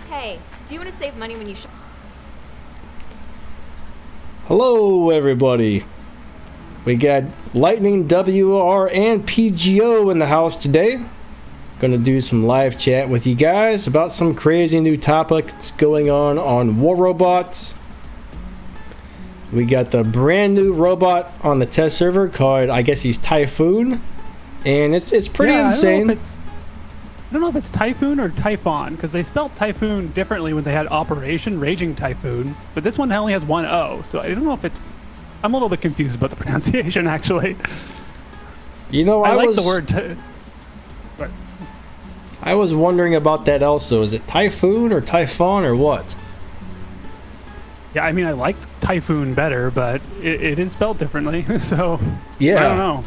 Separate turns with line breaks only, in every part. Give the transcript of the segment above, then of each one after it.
Hey, do you want to save money when you shop?
Hello, everybody. We got Lightning, WR, and P.G.O in the house today. Gonna do some live chat with you guys about some crazy new topics going on War Robots. We got the brand new robot on the test server called, I guess he's Typhon, and it's pretty insane.
I don't know if it's Typhoon or Typhon, because they spelled Typhoon differently when they had Operation Raging Typhoon, but this one only has one O, so I don't know if it's... I'm a little bit confused about the pronunciation, actually.
You know,
I like the word...
I was wondering about that also. Is it Typhoon or Typhon or what?
Yeah, I mean, I like Typhoon better, but it is spelled differently, so...
Yeah.
I don't know.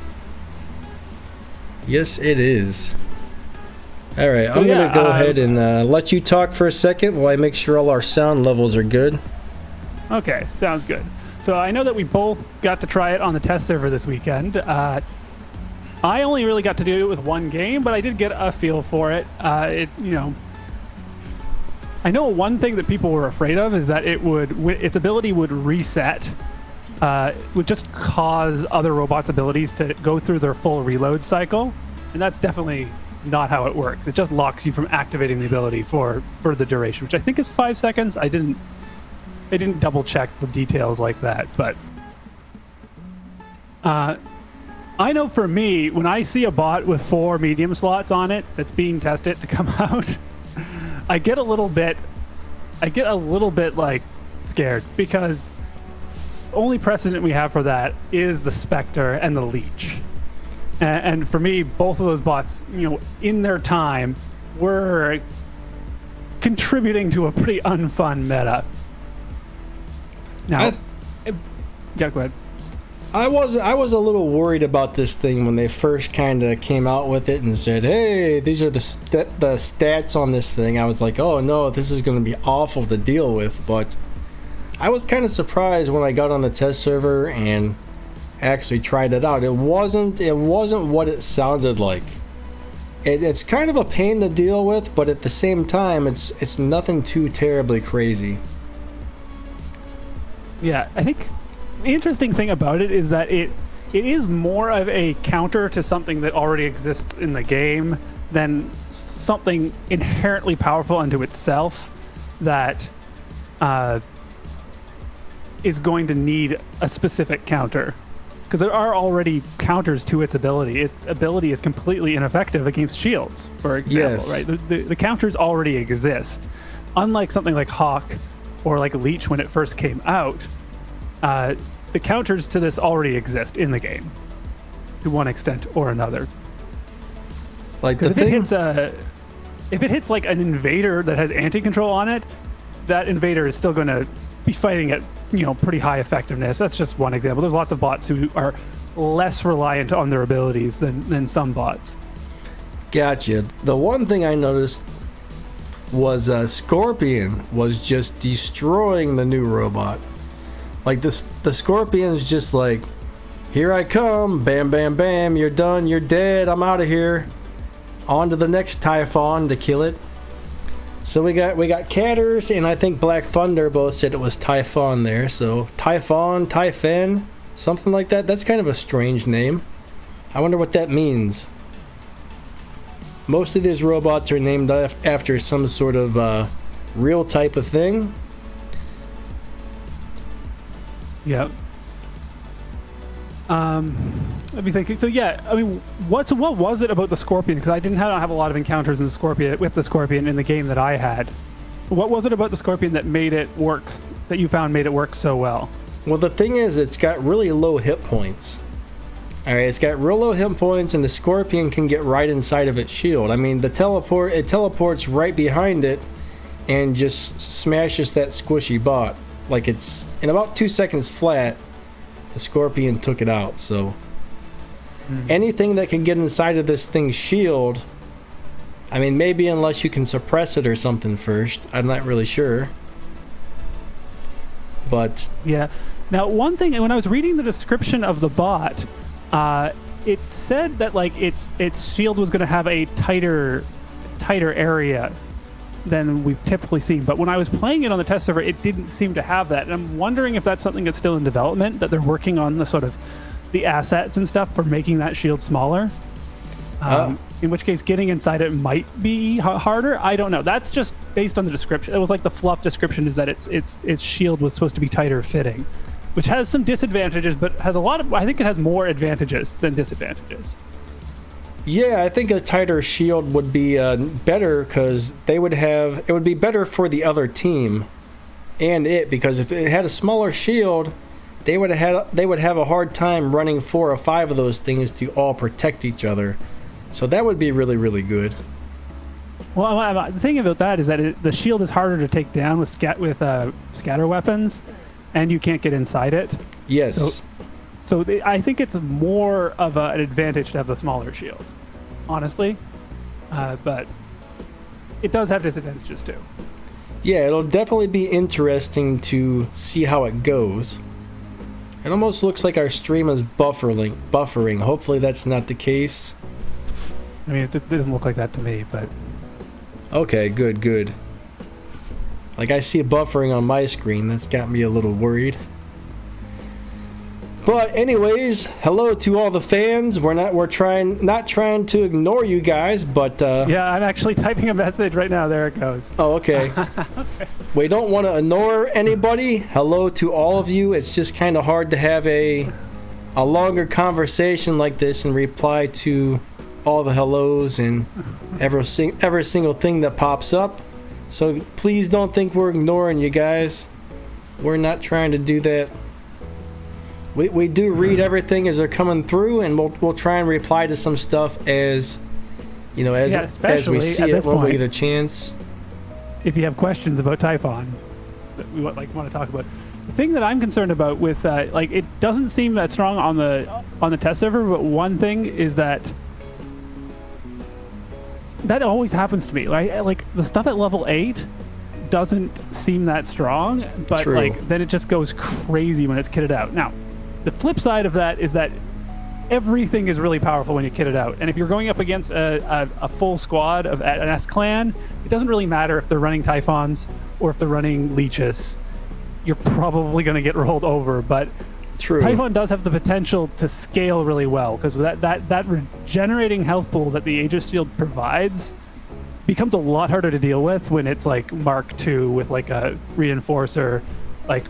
Yes, it is. All right, I'm going to go ahead and let you talk for a second while I make sure all our sound levels are good.
Okay, sounds good. So I know that we both got to try it on the test server this weekend. I only really got to do it with one game, but I did get a feel for it. I know one thing that people were afraid of is that its ability would reset, would just cause other robots' abilities to go through their full reload cycle, and that's definitely not how it works. It just locks you from activating the ability for the duration, which I think is 5 seconds. I didn't double check the details like that, but I know for me, when I see a bot with 4 medium slots on it that's being tested to come out, I get a little bit like scared, because only precedent we have for that is the Spectre and the Leech. And for me, both of those bots, in their time, were contributing to a pretty unfun meta. Now, yeah, go ahead.
I was a little worried about this thing when they first kind of came out with it and said, "Hey, these are the stats on this thing." I was like, "Oh no, this is going to be awful to deal with." But I was kind of surprised when I got on the test server and actually tried it out. It wasn't what it sounded like. It's kind of a pain to deal with, but at the same time, it's nothing too terribly crazy.
Yeah, I think the interesting thing about it is that it is more of a counter to something that already exists in the game than something inherently powerful unto itself that is going to need a specific counter. Because there are already counters to its ability. Its ability is completely ineffective against shields, for example,
yes.
Right? The counters already exist. Unlike something like Hawk or like Leech when it first came out, the counters to this already exist in the game, to one extent or another.
Like the
if
thing,
if it hits like an invader that has anti-control on it, that invader is still going to be fighting at pretty high effectiveness. That's just one example. There's lots of bots who are less reliant on their abilities than some bots.
Gotcha. The one thing I noticed was Scorpion was just destroying the new robot. Like the Scorpion's just like, "Here I come, bam, bam, bam, you're done, you're dead, I'm out of here. On to the next Typhon to kill it." So we got Catters and I think Black Thunder both said it was Typhon there. So Typhon, Typhon, something like that. That's kind of a strange name. I wonder what that means. Most of these robots are named after some sort of real type of thing.
Yeah. Let me think. So yeah, I mean, what was it about the Scorpion? Because I didn't have a lot of encounters with the Scorpion in the game that I had. What was it about the Scorpion that made it work? That you found made it work so well?
Well, the thing is, it's got really low hit points. All right, it's got real low hit points, and the Scorpion can get right inside of its shield. I mean, it teleports right behind it, and just smashes that squishy bot. Like it's in about 2 seconds flat. The Scorpion took it out. So anything that can get inside of this thing's shield, I mean, maybe unless you can suppress it or something first. I'm not really sure. But
yeah. Now, one thing, when I was reading the description of the bot, it said that like its shield was going to have a tighter area than we've typically seen. But when I was playing it on the test server, it didn't seem to have that. And I'm wondering if that's something that's still in development, that they're working on the sort of the assets and stuff for making that shield smaller. In which case, getting inside it might be harder. I don't know. That's just based on the description. It was like the fluff description is that its shield was supposed to be tighter fitting, which has some disadvantages, but has a lot of. I think it has more advantages than disadvantages.
Yeah, I think a tighter shield would be better because it would be better for the other team and it, because if it had a smaller shield, they would have a hard time running 4 or 5 of those things to all protect each other. So that would be really, really good.
Well, the thing about that is that the shield is harder to take down with scatter weapons, and you can't get inside it.
Yes.
So I think it's more of an advantage to have the smaller shield, honestly. But it does have disadvantages too.
Yeah, it'll definitely be interesting to see how it goes. It almost looks like our stream is buffering. Hopefully that's not the case.
I mean, it doesn't look like that to me, but...
Okay, good. Like, I see buffering on my screen. That's got me a little worried. But anyways, hello to all the fans. We're not trying to ignore you guys, but
yeah, I'm actually typing a message right now. There it goes.
Oh, okay. Okay. We don't want to ignore anybody. Hello to all of you. It's just kind of hard to have a longer conversation like this and reply to all the hellos and every single thing that pops up. So please don't think we're ignoring you guys. We're not trying to do that. We do read everything as they're coming through, and we'll try and reply to some stuff as as we see it when we get a chance.
If you have questions about Typhon that we want to talk about, the thing that I'm concerned about with it doesn't seem that strong on the test server, but one thing is that always happens to me. Like the stuff at level 8 doesn't seem that strong, but
True.
Then it just goes crazy when it's kitted out. Now, the flip side of that is that everything is really powerful when you kit it out. And if you're going up against a full squad of an S-clan, it doesn't really matter if they're running Typhons or if they're running leeches. You're probably going to get rolled over. But
True.
Typhon does have the potential to scale really well, because that regenerating health pool that the Aegis Shield provides becomes a lot harder to deal with when it's like Mark II with like a reinforcer, like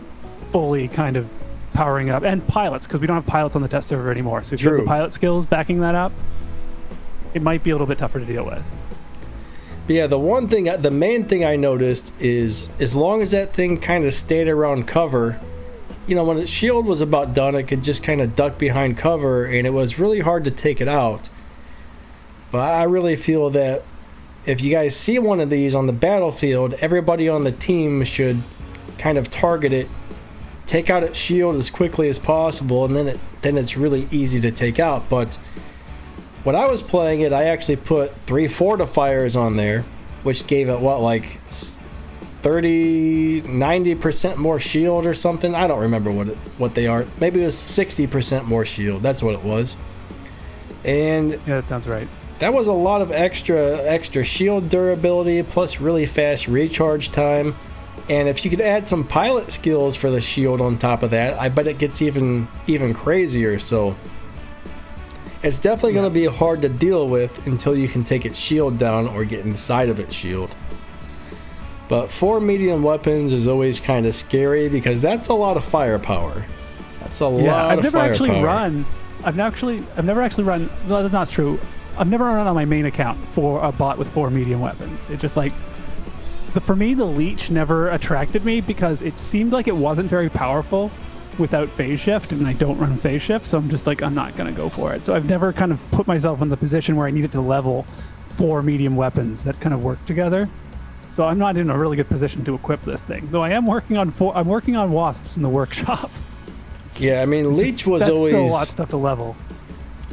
fully kind of powering up, and pilots, because we don't have pilots on the test server anymore. So if you have the pilot skills backing that up, it might be a little bit tougher to deal with.
But yeah, the main thing I noticed is as long as that thing kind of stayed around cover, when its shield was about done, it could just kind of duck behind cover, and it was really hard to take it out. But I really feel that if you guys see one of these on the battlefield, everybody on the team should kind of target it, take out its shield as quickly as possible, and then it's really easy to take out. But when I was playing it, I actually put 3 fortifiers on there, which gave it 90% more shield or something. I don't remember what they are. Maybe it was 60% more shield. That's what it was. And
yeah, that sounds right.
That was a lot of extra shield durability plus really fast recharge time. And if you could add some pilot skills for the shield on top of that, I bet it gets even crazier. So it's definitely going to be hard to deal with until you can take its shield down or get inside of its shield. But 4 medium weapons is always kind of scary because that's a lot of firepower. That's a lot of firepower.
I've never actually run. No, that's not true. I've never run on my main account for a bot with 4 medium weapons. It's just like, for me, the leech never attracted me because it seemed like it wasn't very powerful without phase shift, and I don't run phase shift, so I'm just like, I'm not going to go for it. So I've never kind of put myself in the position where I needed to level 4 medium weapons that kind of work together. So I'm not in a really good position to equip this thing. Though I am working on wasps in the workshop.
Yeah, I mean, Leech was
that's
always
still a lot of stuff to level.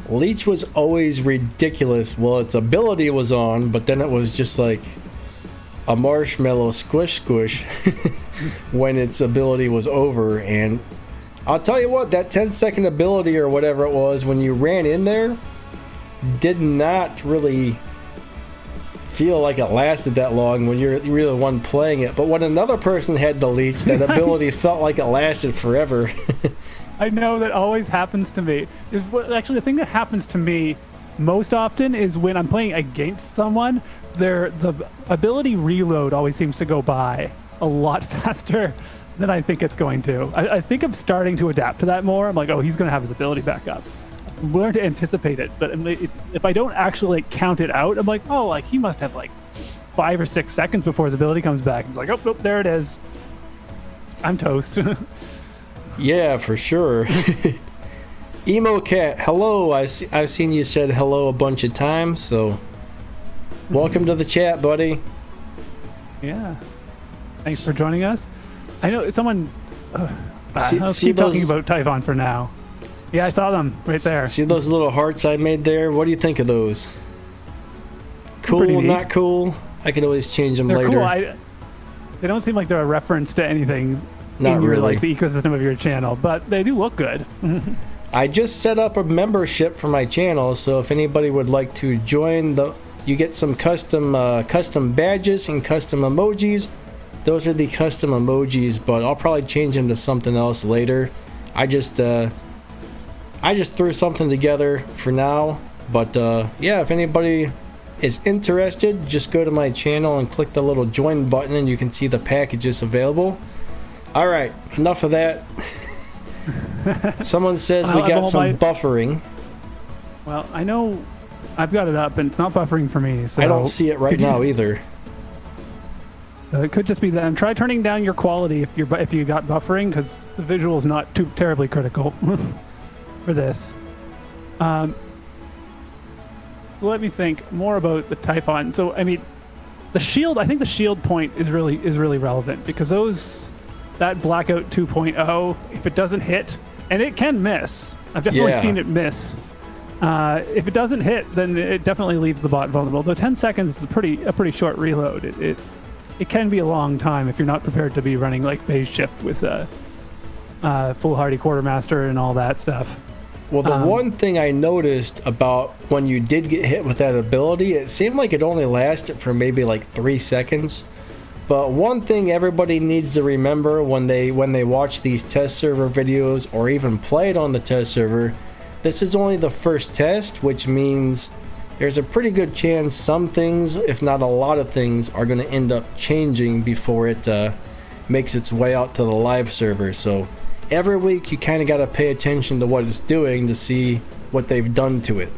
Leech was always ridiculous. Well, its ability was on, but then it was just like a marshmallow squish when its ability was over. And I'll tell you what, that 10-second ability or whatever it was when you ran in there did not really feel like it lasted that long when you're the one playing it. But when another person had the leech, that ability felt like it lasted forever.
I know that always happens to me. Actually, the thing that happens to me most often is when I'm playing against someone, the ability reload always seems to go by a lot faster than I think it's going to. I think I'm starting to adapt to that more. I'm like, oh, he's going to have his ability back up. I'm learning to anticipate it, but if I don't actually like, count it out, I'm like, oh, like he must have like 5 or 6 seconds before his ability comes back. It's like, oh, nope, there it is. I'm toast.
Yeah, for sure. Emo Cat, hello. I've seen you said hello a bunch of times, so welcome to the chat, buddy.
Yeah. Thanks for joining us. I know someone... Let's
see
keep talking
those-
about Typhon for now. Yeah, I saw them right there.
See those little hearts I made there? What do you think of those?
Pretty
Cool,
neat.
not cool? I could always change them
They're
later.
cool. They don't seem like they're a reference to anything
Not
in your,
really.
like the ecosystem of your channel, but they do look good.
I just set up a membership for my channel, so if anybody would like to join, you get some custom badges and custom emojis. Those are the custom emojis, but I'll probably change them to something else later. I just threw something together for now, but yeah, if anybody is interested, just go to my channel and click the little join button and you can see the packages available. All right, enough of that. Someone says we got some buffering.
Well, I know I've got it up and it's not buffering for me, so
I don't see it right now either.
It could just be that. And try turning down your quality if you got buffering, because the visual is not too terribly critical for this. Let me think more about the Typhon. So I mean, the shield. I think the shield point is really relevant, because that blackout 2.0, if it doesn't hit, and it can miss. I've definitely seen it miss. If it doesn't hit, then it definitely leaves the bot vulnerable. Though 10 seconds is a pretty short reload. It can be a long time if you're not prepared to be running like phase shift with foolhardy quartermaster and all that stuff.
Well, the one thing I noticed about when you did get hit with that ability, it seemed like it only lasted for maybe like 3 seconds. But one thing everybody needs to remember when they watch these test server videos or even play it on the test server, this is only the first test, which means there's a pretty good chance some things, if not a lot of things, are going to end up changing before it makes its way out to the live server. So every week you kind of got to pay attention to what it's doing to see what they've done to it.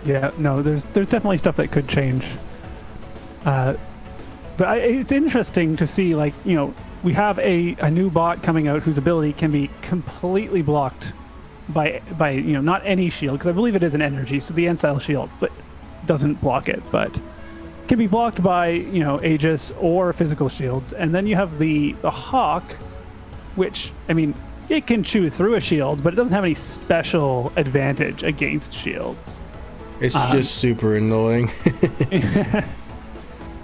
Yeah, no, there's definitely stuff that could change. But it's interesting to see, like, you know, we have a new bot coming out whose ability can be completely blocked by you know, not any shield, because I believe it is an energy, so the end-style shield, but doesn't block it, but can be blocked by, you know, Aegis or physical shields. And then you have the Hawk, which, I mean, it can chew through a shield, but it doesn't have any special advantage against shields.
It's just super annoying.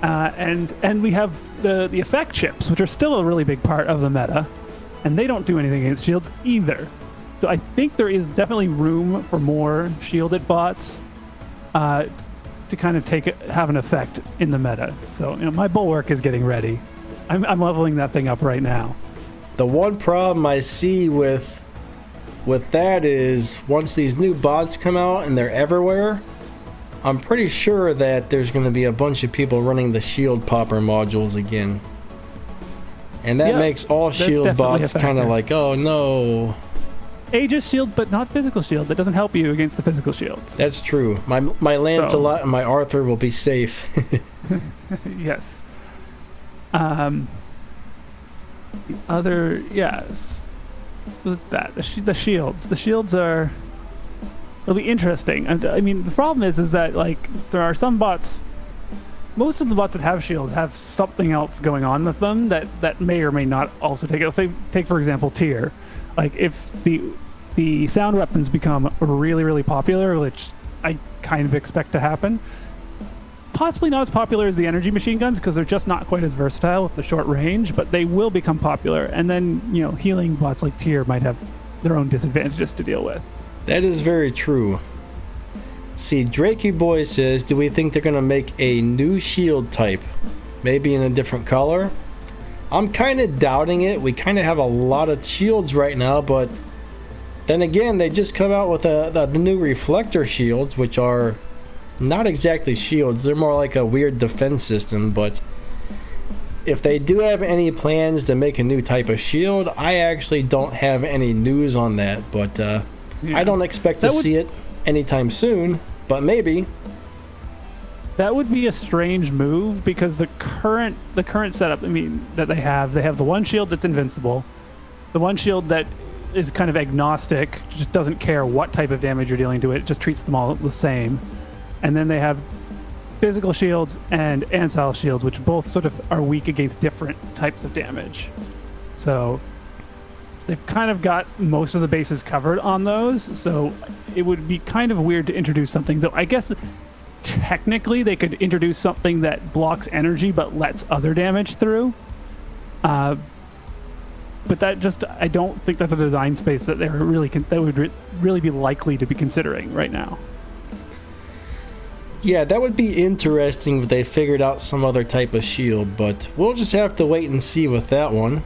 And we have the effect chips, which are still a really big part of the meta, and they don't do anything against shields either. So I think there is definitely room for more shielded bots to kind of have an effect in the meta. So, you know, my bulwark is getting ready. I'm leveling that thing up right now.
The one problem I see with that is once these new bots come out and they're everywhere, I'm pretty sure that there's going to be a bunch of people running the shield popper modules again. And that makes all shield bots kind of like, oh no.
Aegis shield, but not physical shield. That doesn't help you against the physical shields.
That's true. My Lancelot and my Arthur will be safe.
Yes. Yes. What's that? The shields. The shields are... It'll be interesting. And I mean, the problem is that, like, there are some bots... Most of the bots that have shields have something else going on with them that may or may not also take it. If they take, for example, tier. Like, if the sound weapons become really, really popular, which I kind of expect to happen, possibly not as popular as the energy machine guns, because they're just not quite as versatile with the short range, but they will become popular. And then, you know, healing bots like tier might have their own disadvantages to deal with.
That is very true. see, Drakey Boy says, do we think they're going to make a new shield type? Maybe in a different color? I'm kind of doubting it. We kind of have a lot of shields right now, but then again, they just come out with the new reflector shields, which are not exactly shields. They're more like a weird defense system, but if they do have any plans to make a new type of shield, I actually don't have any news on that, but I don't expect to see it anytime soon, but maybe.
That would be a strange move because the current setup, I mean, that they have the one shield that's invincible, the one shield that is kind of agnostic, just doesn't care what type of damage you're dealing to it, just treats them all the same. And then they have physical shields and ancile shields, which both sort of are weak against different types of damage. So they've kind of got most of the bases covered on those, so it would be kind of weird to introduce something, though I guess technically they could introduce something that blocks energy but lets other damage through. But that just, I don't think that's a design space that they're really that would really be likely to be considering right now.
Yeah, that would be interesting if they figured out some other type of shield, but we'll just have to wait and see with that one.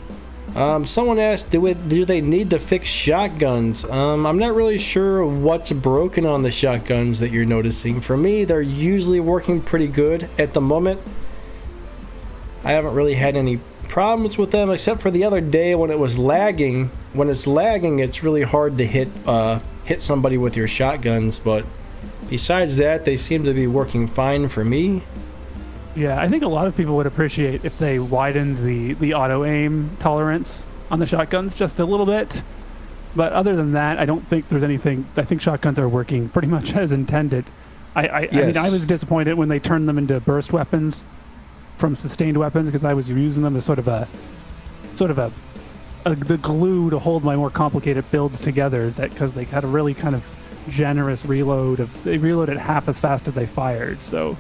Someone asked, do they need to fix shotguns? I'm not really sure what's broken on the shotguns that you're noticing. For me, they're usually working pretty good at the moment. I haven't really had any problems with them, except for the other day when it was lagging. When it's lagging, it's really hard to hit somebody with your shotguns, but besides that, they seem to be working fine for me.
Yeah, I think a lot of people would appreciate if they widened the auto-aim tolerance on the shotguns just a little bit. But other than that, I don't think there's anything. I think shotguns are working pretty much as intended. I mean, I was disappointed when they turned them into burst weapons from sustained weapons, because I was using them as sort of the glue to hold my more complicated builds together. That because they had a really kind of generous reload they reloaded half as fast as they fired, so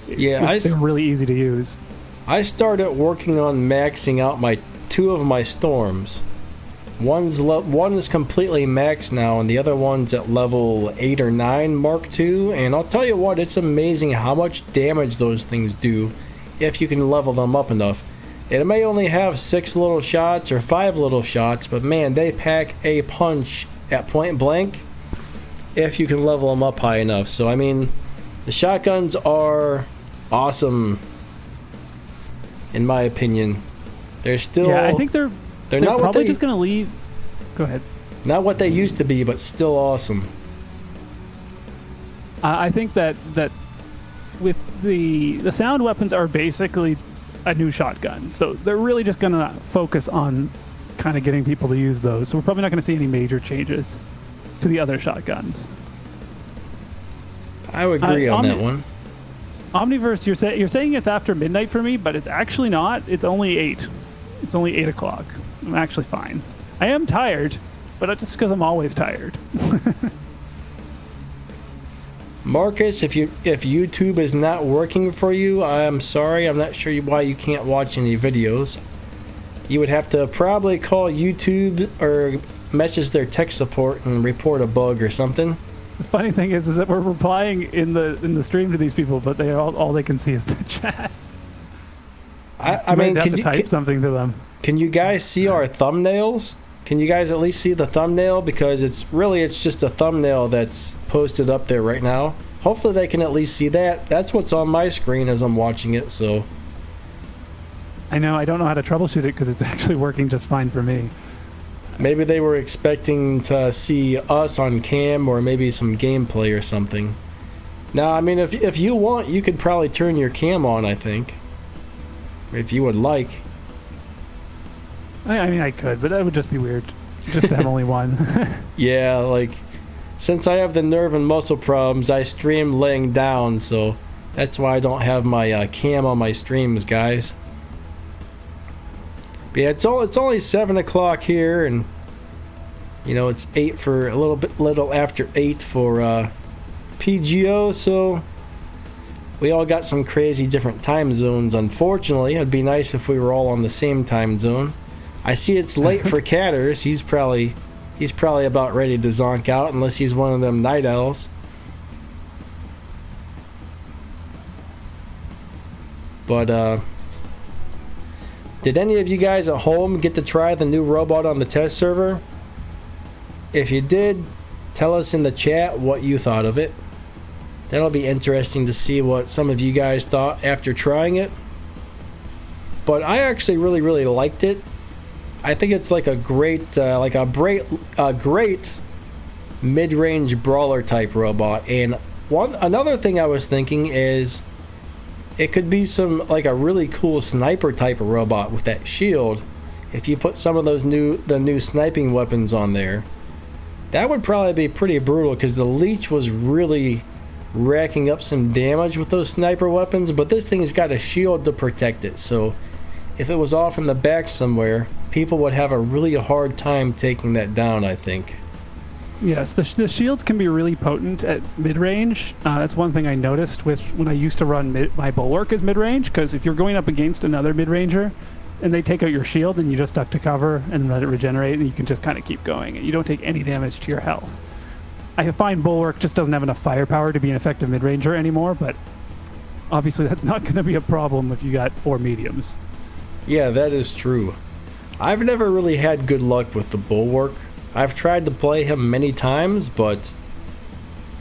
yeah,
they're really easy to use.
I started working on maxing out two of my storms. One is completely maxed now, and the other one's at level 8 or 9 Mark II, and I'll tell you what, it's amazing how much damage those things do if you can level them up enough. It may only have 6 little shots or 5 little shots, but man, they pack a punch at point blank if you can level them up high enough. So I mean, the shotguns are awesome in my opinion. They're still,
yeah, I think they're
not
probably just going to leave. Go ahead.
Not what they used to be, but still awesome.
I think that with the sound weapons are basically a new shotgun, so they're really just going to focus on kind of getting people to use those. So we're probably not going to see any major changes to the other shotguns.
I would agree on that one.
Omniverse, you're saying it's after midnight for me, but it's actually not. It's only 8. It's only 8 o'clock. I'm actually fine. I am tired, but that's just because I'm always tired.
Marcus, if YouTube is not working for you, I'm sorry. I'm not sure why you can't watch any videos. You would have to probably call YouTube or message their tech support and report a bug or something.
The funny thing is that we're replying in the stream to these people, but all they can see is the chat.
I mean,
can you type something to them?
Can you guys see our thumbnails? Can you guys at least see the thumbnail? Because it's just a thumbnail that's posted up there right now. Hopefully they can at least see that. That's what's on my screen as I'm watching it, so.
I know, I don't know how to troubleshoot it because it's actually working just fine for me.
Maybe they were expecting to see us on cam or maybe some gameplay or something. Now, I mean, if you want, you could probably turn your cam on, I think. If you would like.
I mean, I could, but that would just be weird. Just to have only one.
Yeah, like, since I have the nerve and muscle problems, I stream laying down, so that's why I don't have my cam on my streams, guys. But yeah, it's only 7 o'clock here, and you know it's 8 for a little after 8 for P.G.O. So we all got some crazy different time zones. Unfortunately, it'd be nice if we were all on the same time zone. I see it's late for Catters. He's probably about ready to zonk out, unless he's one of them night owls. But did any of you guys at home get to try the new robot on the test server? If you did, tell us in the chat what you thought of it. That'll be interesting to see what some of you guys thought after trying it. But I actually really liked it. I think it's like a great mid-range brawler type robot. And another thing I was thinking is it could be like a really cool sniper type of robot with that shield. If you put some of those the new sniping weapons on there, that would probably be pretty brutal, because the leech was really racking up some damage with those sniper weapons, but this thing's got a shield to protect it, so if it was off in the back somewhere, people would have a really hard time taking that down, I think.
Yes, the shields can be really potent at mid-range. That's one thing I noticed with when I used to run my bulwark as mid-range, because if you're going up against another mid-ranger and they take out your shield and you just duck to cover and let it regenerate, and you can just kind of keep going and you don't take any damage to your health. I find bulwark just doesn't have enough firepower to be an effective mid-ranger anymore, but obviously that's not going to be a problem if you got 4 mediums.
Yeah, that is true. I've never really had good luck with the bulwark. I've tried to play him many times, but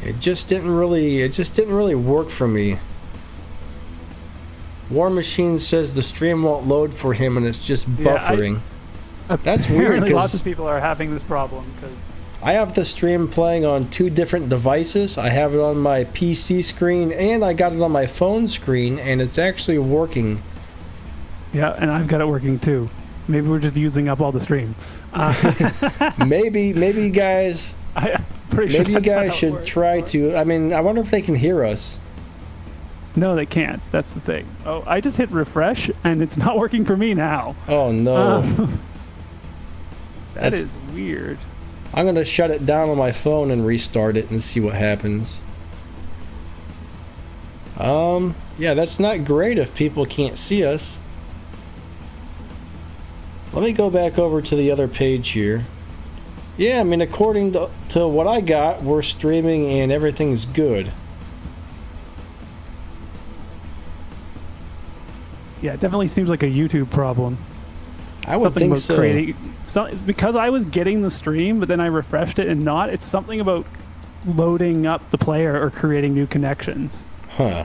it just didn't really work for me. War Machine says the stream won't load for him and it's just buffering. That's weird.
Apparently lots of people are having this problem because
I have the stream playing on 2 different devices. I have it on my PC screen and I got it on my phone screen, and it's actually working.
Yeah, and I've got it working too. Maybe we're just using up all the stream.
Maybe you guys. Maybe you guys should try to. I mean, I wonder if they can hear us.
No, they can't. That's the thing. Oh, I just hit refresh and it's not working for me now.
Oh no.
That is weird.
I'm gonna shut it down on my phone and restart it and see what happens. Yeah, that's not great if people can't see us. Let me go back over to the other page here. Yeah, I mean, according to what I got, we're streaming and everything's good.
Yeah, it definitely seems like a YouTube problem.
I would think so.
Because I was getting the stream, but then I refreshed it and not. It's something about loading up the player or creating new connections.
Huh.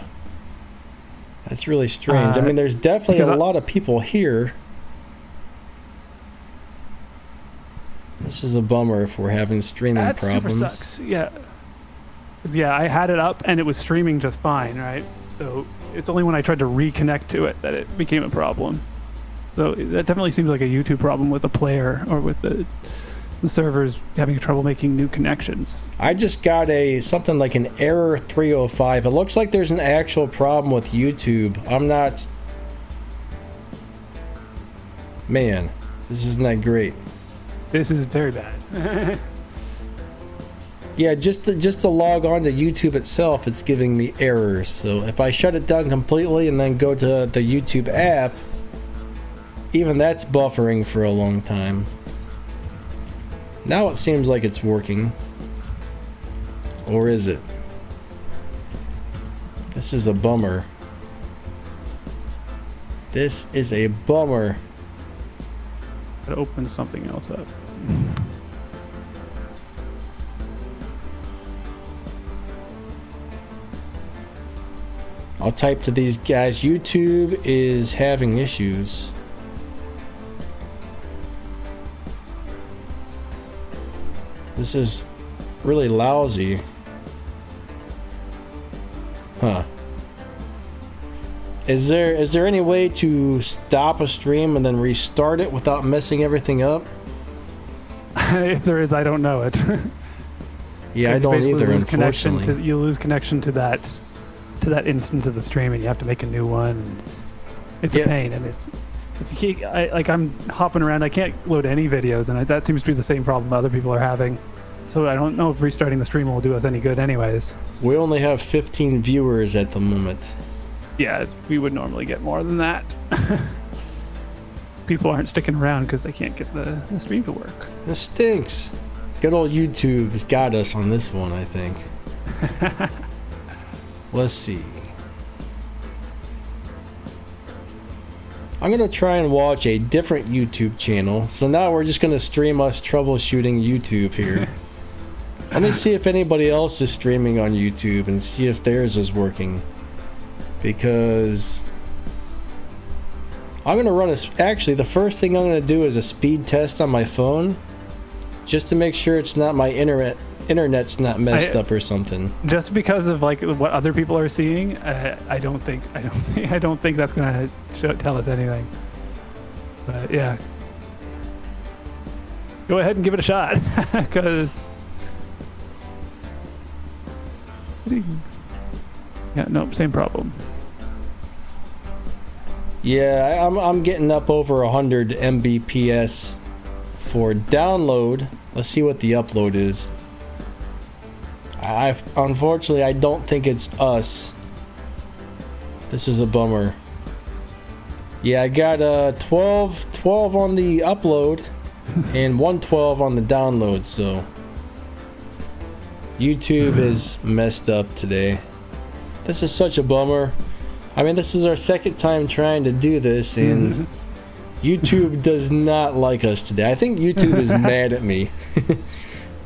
That's really strange. I mean, there's definitely a lot of people here. This is a bummer if we're having streaming problems.
That super sucks. Yeah. Yeah, I had it up and it was streaming just fine, right? So it's only when I tried to reconnect to it that it became a problem. So that definitely seems like a YouTube problem with the player or with the servers having trouble making new connections.
I just got something like an error 305. It looks like there's an actual problem with YouTube. I'm not... Man, this isn't that great.
This is very bad.
Yeah, just to log on to YouTube itself, it's giving me errors. So if I shut it down completely and then go to the YouTube app, even that's buffering for a long time. Now it seems like it's working. Or is it? This is a bummer. This is a bummer.
It opens something else up.
I'll type to these guys, YouTube is having issues. This is really lousy. Huh. Is there any way to stop a stream and then restart it without messing everything up?
If there is, I don't know it.
Yeah, I don't either, unfortunately.
You lose connection to that instance of the stream, and you have to make a new one. And it's a pain, and if you can't, I'm hopping around, I can't load any videos, and that seems to be the same problem other people are having. So I don't know if restarting the stream will do us any good anyways.
We only have 15 viewers at the moment.
Yeah, we would normally get more than that. People aren't sticking around because they can't get the stream to work.
This stinks. Good old YouTube has got us on this one, I think. Let's see. I'm gonna try and watch a different YouTube channel. So now we're just gonna stream us troubleshooting YouTube here. Let me see if anybody else is streaming on YouTube and see if theirs is working. Because I'm gonna run actually the first thing I'm gonna do is a speed test on my phone, just to make sure it's not my internet's not messed up or something.
Just because of like what other people are seeing, I don't think that's gonna tell us anything. But yeah, go ahead and give it a shot, because yeah, nope, same problem.
Yeah, I'm getting up over 100 Mbps for download. Let's see what the upload is. Unfortunately, I don't think it's us. This is a bummer. Yeah, I got 12 on the upload and 112 on the download, so YouTube is messed up today. This is such a bummer. I mean, this is our second time trying to do this, and YouTube does not like us today. I think YouTube is mad at me.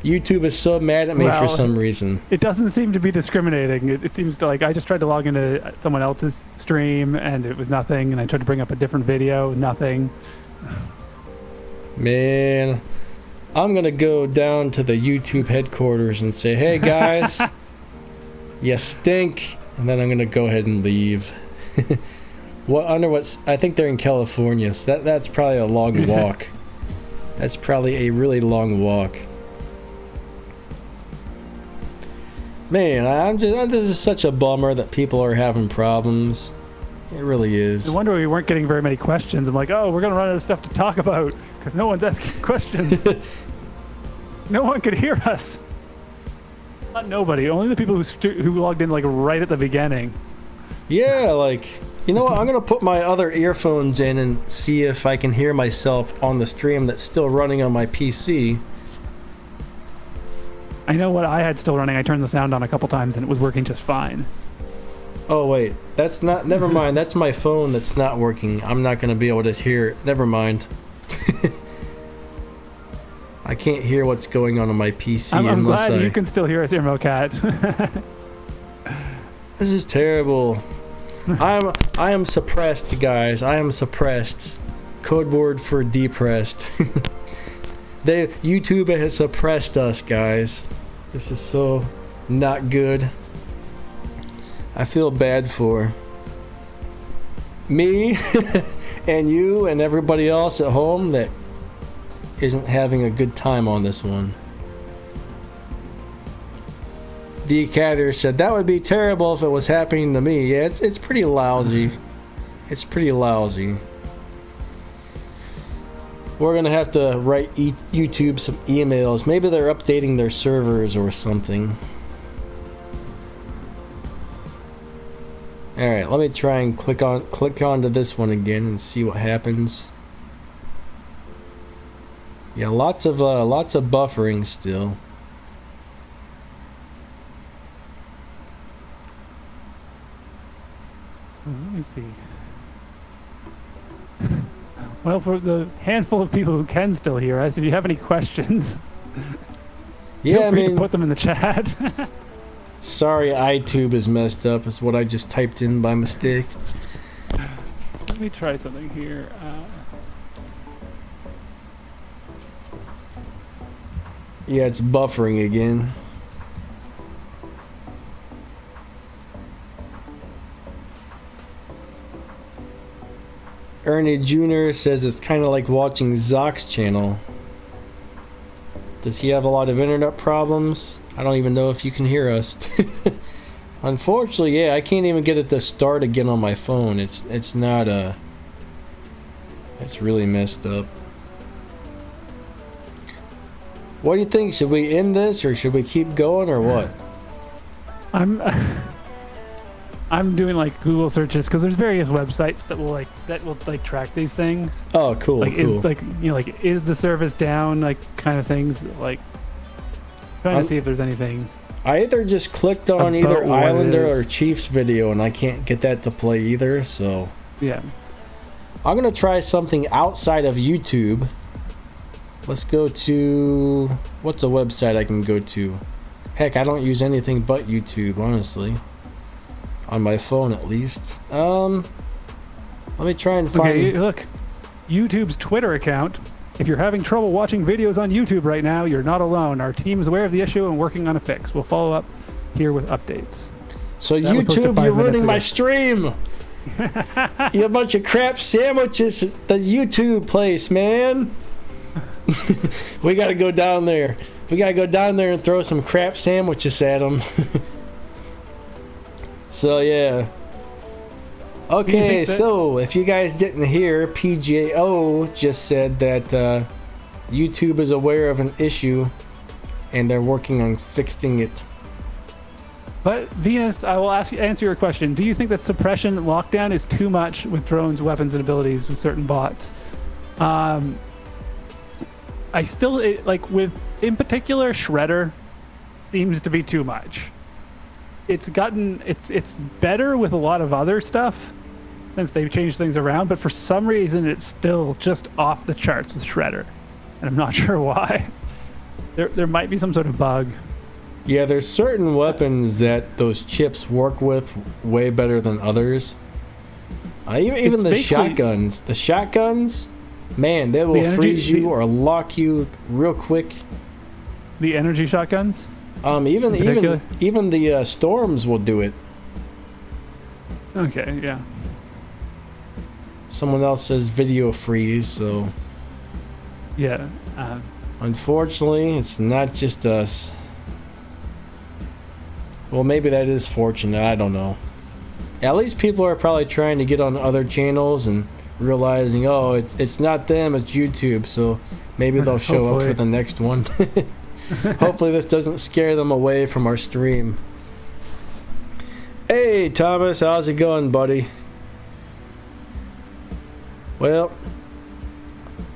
YouTube is so mad at me for some reason.
It doesn't seem to be discriminating. It seems to, like, I just tried to log into someone else's stream and it was nothing, and I tried to bring up a different video, nothing.
Man, I'm gonna go down to the YouTube headquarters and say, hey guys, you stink, and then I'm gonna go ahead and leave. I think they're in California, so that's probably a long walk. That's probably a really long walk. Man, this is such a bummer that people are having problems. It really is.
No wonder we weren't getting very many questions. I'm like, oh, we're gonna run out of stuff to talk about because no one's asking questions. No one could hear us. Not nobody. Only the people who logged in like right at the beginning.
Yeah, like, you know what? I'm gonna put my other earphones in and see if I can hear myself on the stream that's still running on my PC.
I know what I had still running. I turned the sound on a couple times and it was working just fine.
Oh wait, that's not, never mind, that's my phone that's not working. I'm not gonna be able to hear it. Never mind. I can't hear what's going on my PC
I'm
unless
glad you can still hear us here, Mocat.
This is terrible. I am suppressed, guys. I am suppressed. Code word for depressed. YouTube has suppressed us, guys. This is so not good. I feel bad for me and you and everybody else at home that isn't having a good time on this one. Decatter said that would be terrible if it was happening to me. Yeah, it's pretty lousy. It's pretty lousy. We're gonna have to write YouTube some emails. Maybe they're updating their servers or something. All right, let me try and click onto this one again and see what happens. Yeah, lots of buffering still.
Let me see. Well, for the handful of people who can still hear us, if you have any questions, feel free to put them in the chat.
Sorry, iTube is messed up. Is what I just typed in by mistake.
Let me try something here.
Yeah, it's buffering again. Ernie Jr. says it's kind of like watching Zock's channel. Does he have a lot of internet problems? I don't even know if you can hear us. Unfortunately, yeah, I can't even get it to start again on my phone. It's not it's really messed up. What do you think? Should we end this or should we keep going or what?
I'm doing like Google searches because there's various websites that will track these things.
Oh, cool.
Like
cool.
is is the service down, like kind of things, like trying to see if there's anything.
I either just clicked on either Islander or Chiefs video and I can't get that to play either, so
yeah.
I'm gonna try something outside of YouTube. Let's go to, what's a website I can go to? Heck, I don't use anything but YouTube, honestly. On my phone, at least. Let me try and find...
Okay, look. YouTube's Twitter account. If you're having trouble watching videos on YouTube right now, you're not alone. Our team is aware of the issue and working on a fix. We'll follow up here with updates.
So
That was posted
YouTube,
5
you're
minutes
ruining my
ago.
stream! You a bunch of crap sandwiches at the YouTube place, man! We gotta go down there. We gotta go down there and throw some crap sandwiches at them. So, yeah. Okay, so if you guys didn't hear, P.G.O just said that YouTube is aware of an issue and they're working on fixing it.
But Venus, I will answer your question. Do you think that suppression lockdown is too much with drones, weapons, and abilities with certain bots? I still like with, in particular, Shredder seems to be too much. It's better with a lot of other stuff since they've changed things around, but for some reason it's still just off the charts with Shredder, and I'm not sure why. There might be some sort of bug.
Yeah, there's certain weapons that those chips work with way better than others. Even the shotguns. The shotguns, man, they will freeze you or lock you real quick.
The energy shotguns?
Even the storms will do it.
Okay, yeah.
Someone else says video freeze, so...
Yeah.
Unfortunately, it's not just us. Well, maybe that is fortunate, I don't know. At least people are probably trying to get on other channels and realizing, oh, it's not them, it's YouTube, so maybe they'll show up for the next one. Hopefully this doesn't scare them away from our stream. Hey, Thomas, how's it going, buddy? Well,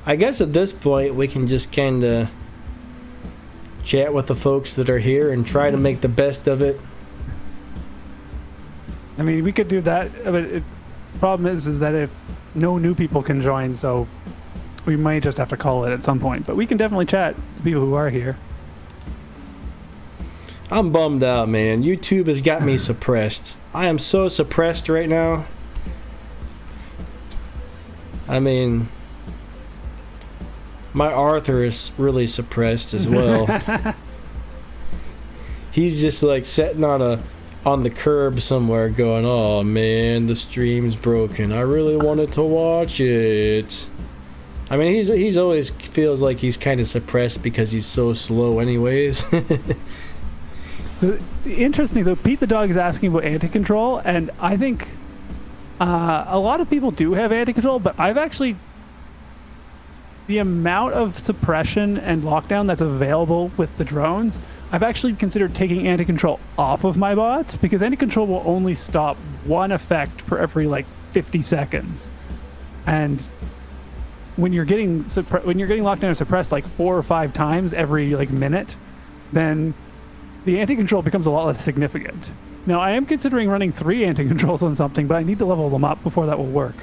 I guess at this point we can just kind of chat with the folks that are here and try to make the best of it.
I mean, we could do that, but the problem is that if no new people can join, so we might just have to call it at some point. But we can definitely chat to people who are here.
I'm bummed out, man. YouTube has got me suppressed. I am so suppressed right now. I mean, my Arthur is really suppressed as well. He's just like sitting on the curb somewhere going, oh man, the stream's broken. I really wanted to watch it. I mean, he's always feels like he's kind of suppressed because he's so slow anyways.
Interesting. So Pete the dog is asking about anti-control, and I think a lot of people do have anti-control, but I've actually... The amount of suppression and lockdown that's available with the drones, I've actually considered taking anti-control off of my bots, because anti-control will only stop one effect for every like 50 seconds. And when you're getting locked down or suppressed like 4 or 5 times every like minute, then the anti-control becomes a lot less significant. Now, I am considering running 3 anti-controls on something, but I need to level them up before that will work.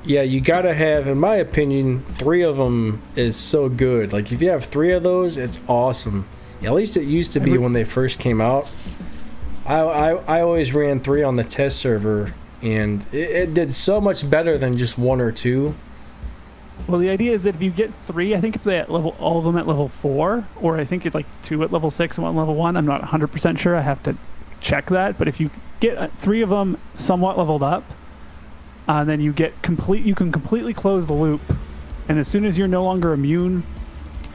Yeah, you gotta have, in my opinion, 3 of them is so good. Like, if you have 3 of those, it's awesome. At least it used to be when they first came out. I always ran 3 on the test server, and it did so much better than just 1 or 2.
Well, the idea is that if you get 3, I think if they at level, all of them at level 4, or I think it's like 2 at level 6 and 1 at level 1, I'm not 100% sure, I have to check that, but if you get 3 of them somewhat leveled up, then you can completely close the loop, and as soon as you're no longer immune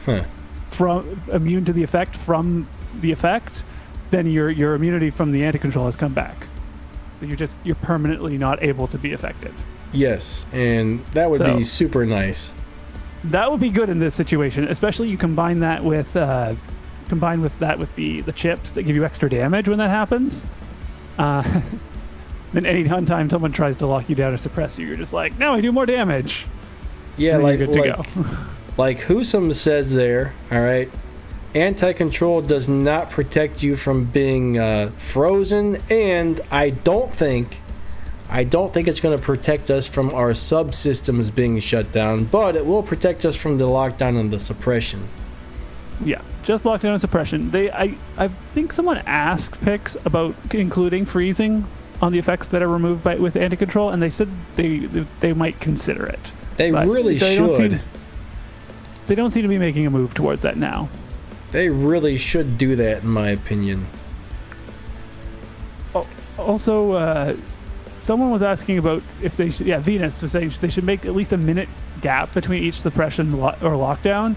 to the effect from the effect, then your immunity from the anti-control has come back. So you're permanently not able to be affected.
Yes, and that would be super nice.
That would be good in this situation, especially you combine with the chips that give you extra damage when that happens. Then any time someone tries to lock you down or suppress you, you're just like, now I do more damage.
Yeah, like Husum says there, all right, anti-control does not protect you from being frozen, and I don't think I don't think it's going to protect us from our subsystems being shut down, but it will protect us from the lockdown and the suppression.
Yeah, just lockdown and suppression. I think someone asked Pix about including freezing on the effects that are removed with anti-control, and they said they might consider it.
They really should.
They don't seem to be making a move towards that now.
They really should do that, in my opinion.
Also, someone was asking about if they should. Yeah, Venus was saying they should make at least a minute gap between each suppression or lockdown.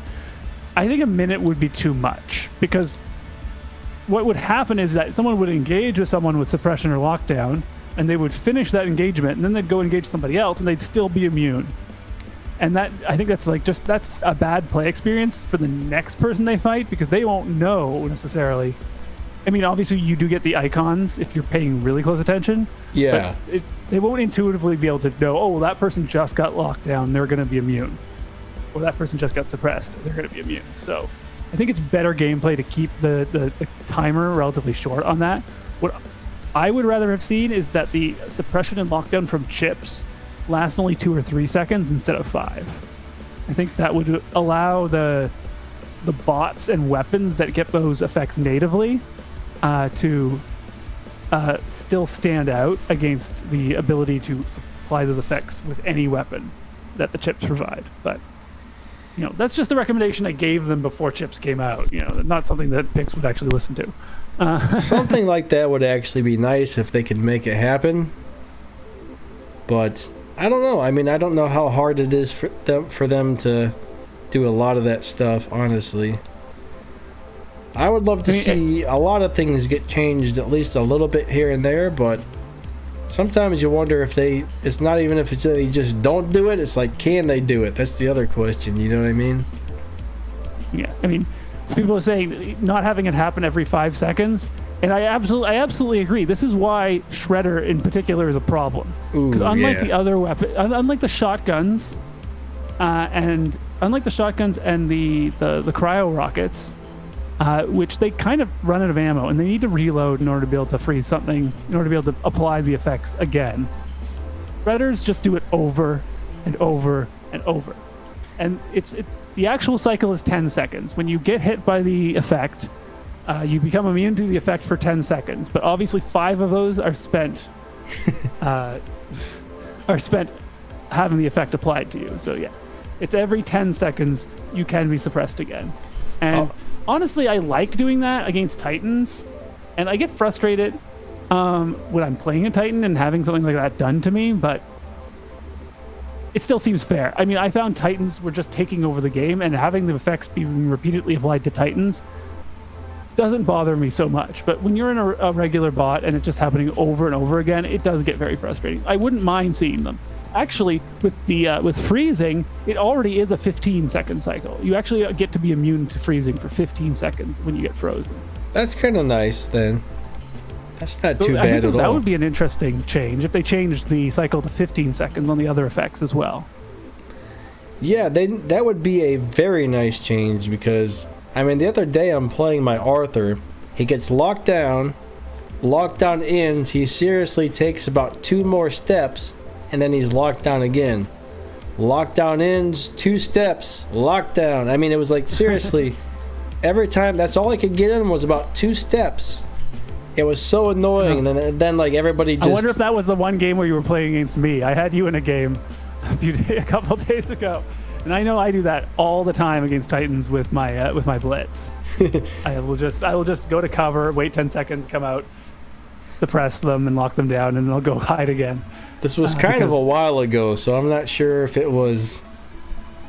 I think a minute would be too much, because what would happen is that someone would engage with someone with suppression or lockdown, and they would finish that engagement, and then they'd go engage somebody else, and they'd still be immune. And that, I think that's that's a bad play experience for the next person they fight, because they won't know necessarily. I mean, obviously you do get the icons if you're paying really close attention.
Yeah.
But they won't intuitively be able to know, oh, well, that person just got locked down, they're going to be immune. Or that person just got suppressed, they're going to be immune. So I think it's better gameplay to keep the timer relatively short on that. What I would rather have seen is that the suppression and lockdown from chips last only 2 or 3 seconds instead of 5. I think that would allow the bots and weapons that get those effects natively to still stand out against the ability to apply those effects with any weapon that the chips provide. But that's just the recommendation I gave them before chips came out. Not something that Pix would actually listen to.
Something like that would actually be nice if they could make it happen. But I don't know. I mean, I don't know how hard it is for them to do a lot of that stuff, honestly. I would love to see a lot of things get changed at least a little bit here and there, but sometimes you wonder if it's not even if they just don't do it, it's like, can they do it? That's the other question, you know what I mean?
Yeah, I mean, people are saying not having it happen every 5 seconds, and I absolutely agree. This is why Shredder in particular is a problem. Because unlike the other weapon, unlike the shotguns, and the cryo rockets, which they kind of run out of ammo, and they need to reload in order to be able to freeze something, in order to be able to apply the effects again. Shredders just do it over and over and over. And the actual cycle is 10 seconds. When you get hit by the effect, you become immune to the effect for 10 seconds. But obviously 5 of those are spent having the effect applied to you. So yeah, it's every 10 seconds you can be suppressed again. And honestly, I like doing that against Titans, and I get frustrated when I'm playing a Titan and having something like that done to me, but it still seems fair. I mean, I found Titans were just taking over the game, and having the effects being repeatedly applied to Titans doesn't bother me so much. But when you're in a regular bot and it's just happening over and over again, it does get very frustrating. I wouldn't mind seeing them. Actually, with freezing, it already is a 15-second cycle. You actually get to be immune to freezing for 15 seconds when you get frozen.
That's kind of nice, then. That's not too bad at all.
That would be an interesting change if they changed the cycle to 15 seconds on the other effects as well.
Yeah, that would be a very nice change, because, I mean, the other day I'm playing my Arthur. He gets locked down, lockdown ends, he seriously takes about 2 more steps, and then he's locked down again. Lockdown ends, 2 steps, lockdown. I mean, it was like, seriously, every time, that's all I could get in was about 2 steps. It was so annoying, and then like everybody just...
I wonder if that was the one game where you were playing against me. I had you in a game a couple days ago, and I know I do that all the time against Titans with my blitz. I will just go to cover, wait 10 seconds, come out, suppress them, and lock them down, and they'll go hide again.
This was kind of a while ago, so I'm not sure if it was...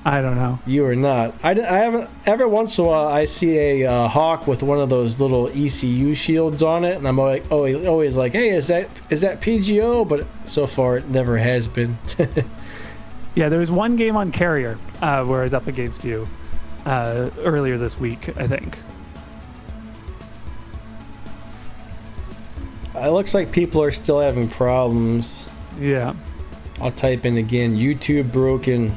I don't know.
You or not. I haven't... Every once in a while, I see a hawk with one of those little ECU shields on it, and I'm like, always like, hey, is that P.G.O? But so far, it never has been.
Yeah, there was one game on Carrier where I was up against you earlier this week, I think.
It looks like people are still having problems.
Yeah.
I'll type in again, YouTube broken.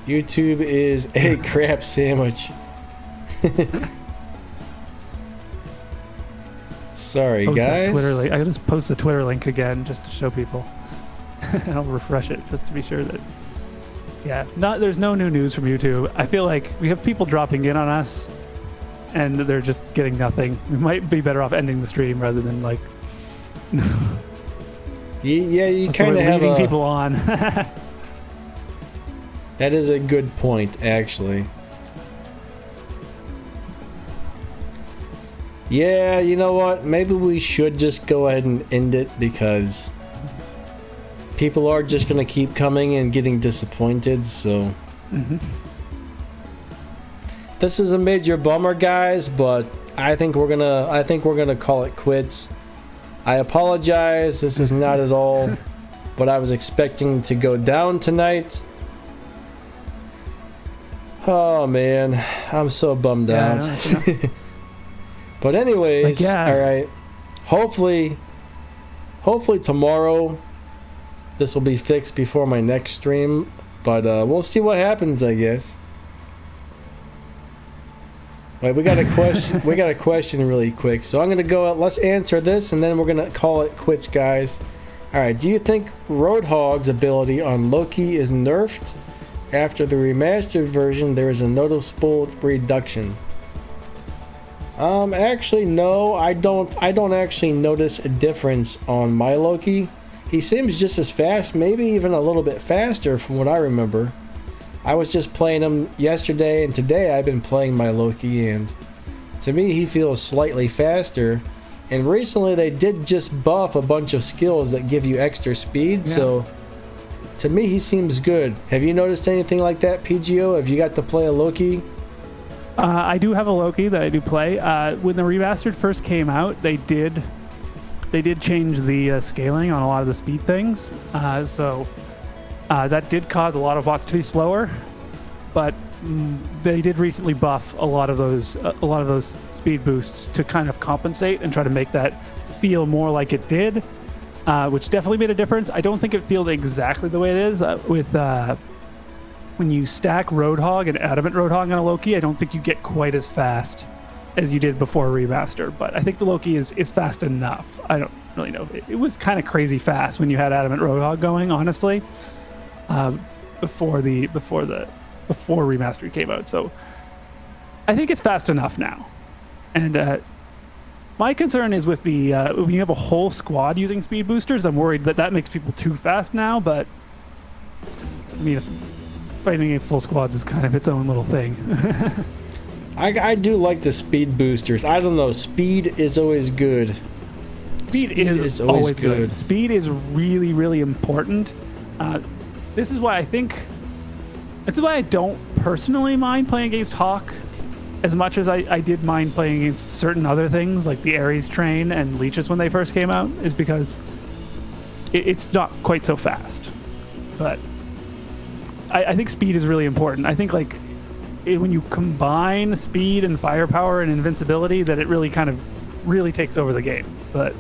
YouTube is a crap sandwich. Sorry,
Post that
guys.
Twitter link. I just post the Twitter link again just to show people. And I'll refresh it just to be sure that. Yeah, there's no new news from YouTube. I feel like we have people dropping in on us, and they're just getting nothing. We might be better off ending the stream rather than like.
Yeah, you kind of have
leading people on.
That is a good point, actually. Yeah, you know what? Maybe we should just go ahead and end it because people are just gonna keep coming and getting disappointed. So this is a major bummer, guys. But I think we're gonna call it quits. I apologize. This is not at all what I was expecting to go down tonight. Oh man, I'm so bummed out. But anyways, all right. Hopefully tomorrow this will be fixed before my next stream. But we'll see what happens, I guess. Wait, we got a question. We got a question really quick. So I'm gonna go. Let's answer this, and then we're gonna call it quits, guys. All right. Do you think Roadhog's ability on Loki is nerfed? After the remastered version, there is a noticeable reduction. Actually, no, I don't actually notice a difference on my Loki. He seems just as fast, maybe even a little bit faster from what I remember. I was just playing him yesterday, and today I've been playing my Loki, and to me, he feels slightly faster. And recently, they did just buff a bunch of skills that give you extra speed, so to me, he seems good. Have you noticed anything like that, P.G.O? Have you got to play a Loki?
I do have a Loki that I do play. When the remastered first came out, they did change the scaling on a lot of the speed things. So that did cause a lot of bots to be slower, but they did recently buff a lot of those speed boosts to kind of compensate and try to make that feel more like it did, which definitely made a difference. I don't think it feels exactly the way it is with. When you stack Roadhog and Adamant Roadhog on a Loki, I don't think you get quite as fast as you did before remaster, but I think the Loki is fast enough. I don't really know. It was kind of crazy fast when you had Adamant Roadhog going, honestly, before remaster came out. So I think it's fast enough now. And my concern is with the when you have a whole squad using speed boosters, I'm worried that makes people too fast now, but I mean, fighting against full squads is kind of its own little thing.
I do like the speed boosters. I don't know. Speed is always good.
Speed is always good. Speed is really, really important. This is why I don't personally mind playing against Hawk as much as I did mind playing against certain other things like the Ares train and leeches when they first came out, is because it's not quite so fast. But I think speed is really important. I think when you combine speed and firepower and invincibility, that it really kind of really takes over the game. But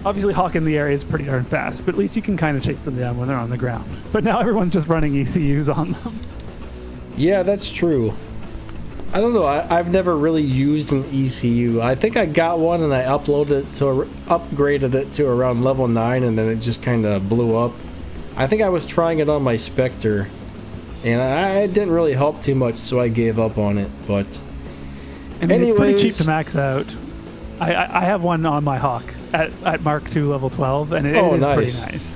obviously Hawk in the area is pretty darn fast, but at least you can kind of chase them down when they're on the ground. But now everyone's just running ECUs on them.
Yeah, that's true. I don't know. I've never really used an ECU. I think I got one and I upgraded it to around level 9, and then it just kind of blew up. I think I was trying it on my Spectre, and it didn't really help too much, so I gave up on it. But anyways,
it's pretty cheap to max out. I have one on my Hawk at Mark II level 12, and it is
nice.
Pretty nice.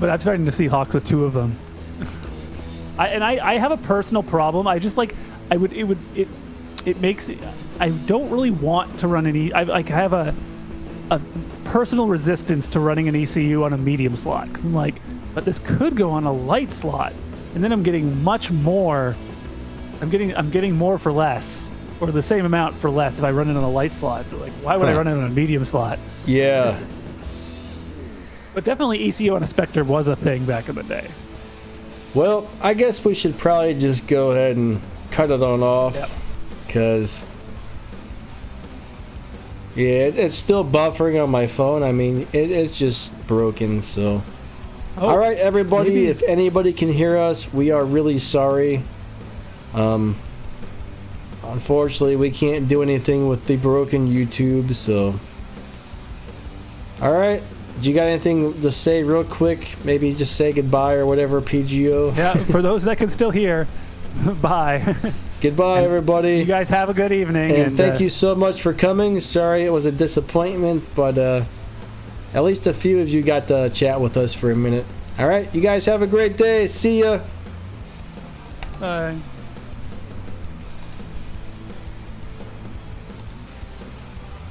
But I'm starting to see Hawks with 2 of them. I have a personal problem. I just it makes I don't really want to run any. I have a personal resistance to running an ECU on a medium slot, because I'm like, but this could go on a light slot, and then I'm getting much more. I'm getting more for less, or the same amount for less if I run it on a light slot. So like, why would I run it on a medium slot?
Yeah.
But definitely ECU on a Spectre was a thing back in the day.
Well, I guess we should probably just go ahead and cut it on off, because yeah, it's still buffering on my phone. I mean, it's just broken. So all right, everybody, if anybody can hear us, we are really sorry. unfortunately, we can't do anything with the broken YouTube, so. Alright. Do you got anything to say real quick? Maybe just say goodbye or whatever, PGO?
Yeah, for those that can still hear, bye.
Goodbye, everybody.
You guys have a good evening.
And thank you so much for coming. Sorry it was a disappointment, but at least a few of you got to chat with us for a minute. Alright, you guys have a great day. See ya.
Bye.